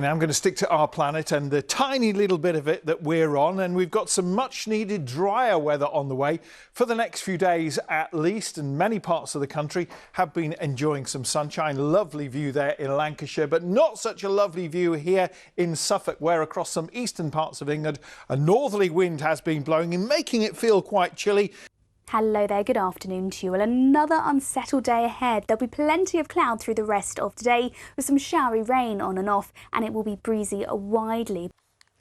Now I'm going to stick to our planet and the tiny little bit of it that we're on, and we've got some much needed drier weather on the way for the next few days at least, and many parts of the country have been enjoying some sunshine. Lovely view there in Lancashire, but not such a lovely view here in Suffolk, where across some eastern parts of England a northerly wind has been blowing and making it feel quite chilly. Hello there, good afternoon to you. Well, another unsettled day ahead. There'll be plenty of cloud through the rest of today with some showery rain on and off, and it will be breezy widely.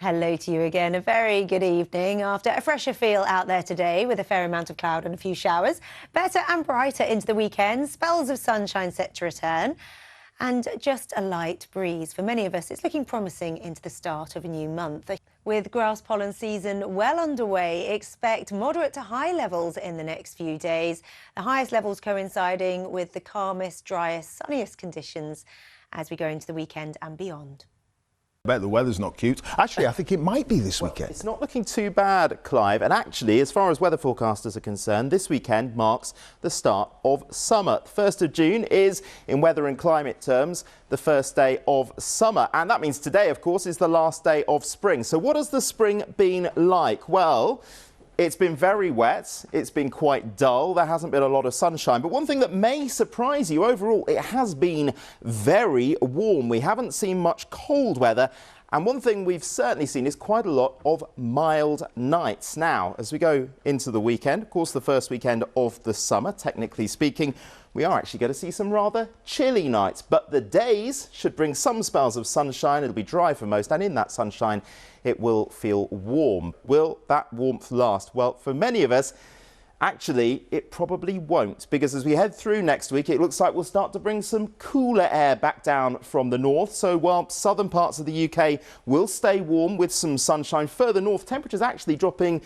Hello to you again. A very good evening after a fresher feel out there today with a fair amount of cloud and a few showers. Better and brighter into the weekend. Spells of sunshine set to return. And just a light breeze. For many of us, it's looking promising into the start of a new month. With grass pollen season well underway, expect moderate to high levels in the next few days. The highest levels coinciding with the calmest, driest, sunniest conditions as we go into the weekend and beyond. I bet the weather's not cute. Actually, I think it might be this weekend. It's not looking too bad, Clive. And actually, as far as weather forecasters are concerned, this weekend marks the start of summer. The 1st of June is, in weather and climate terms, the first day of summer. And that means today, of course, is the last day of spring. So what has the spring been like? Well, it's been very wet, it's been quite dull, there hasn't been a lot of sunshine. But one thing that may surprise you, overall, it has been very warm. We haven't seen much cold weather. And one thing we've certainly seen is quite a lot of mild nights. Now, as we go into the weekend, of course, the first weekend of the summer, technically speaking, we are actually going to see some rather chilly nights. But the days should bring some spells of sunshine. It'll be dry for most, and in that sunshine, it will feel warm. Will that warmth last? Well, for many of us, actually, it probably won't, because as we head through next week, it looks like we'll start to bring some cooler air back down from the north. So while southern parts of the UK will stay warm with some sunshine, further north, temperatures actually dropping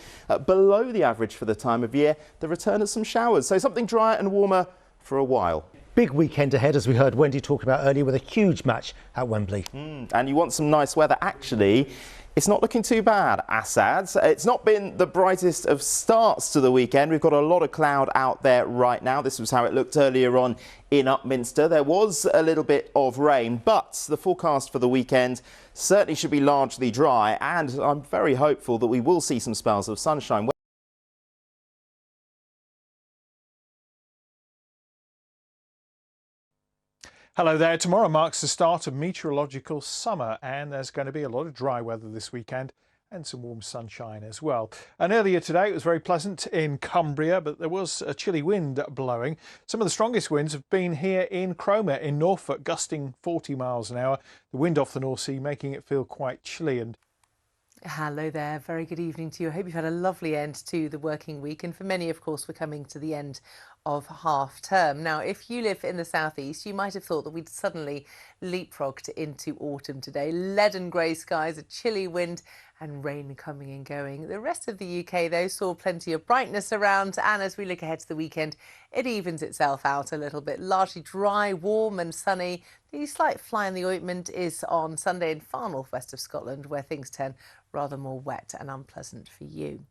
below the average for the time of year. The return of some showers, so something drier and warmer for a while. Big weekend ahead, as we heard Wendy talk about earlier, with a huge match at Wembley. And you want some nice weather. Actually, it's not looking too bad, Assad. It's not been the brightest of starts to the weekend. We've got a lot of cloud out there right now. This was how it looked earlier on in Upminster. There was a little bit of rain, but the forecast for the weekend certainly should be largely dry, and I'm very hopeful that we will see some spells of sunshine. Hello there. Tomorrow marks the start of meteorological summer, and there's going to be a lot of dry weather this weekend and some warm sunshine as well. And earlier today it was very pleasant in Cumbria, but there was a chilly wind blowing. Some of the strongest winds have been here in Cromer in Norfolk, gusting 40 miles an hour. The wind off the North Sea making it feel quite chilly. And hello there, very good evening to you. I hope you've had a lovely end to the working week, and for many, of course, we're coming to the end of half term. Now, if you live in the southeast, you might have thought that we'd suddenly leapfrogged into autumn today. Leaden grey skies, a chilly wind and rain coming and going. The rest of the UK, though, saw plenty of brightness around, and as we look ahead to the weekend, it evens itself out a little bit. Largely dry, warm and sunny. The slight fly in the ointment is on Sunday in far northwest of Scotland, where things turn rather more wet and unpleasant for you.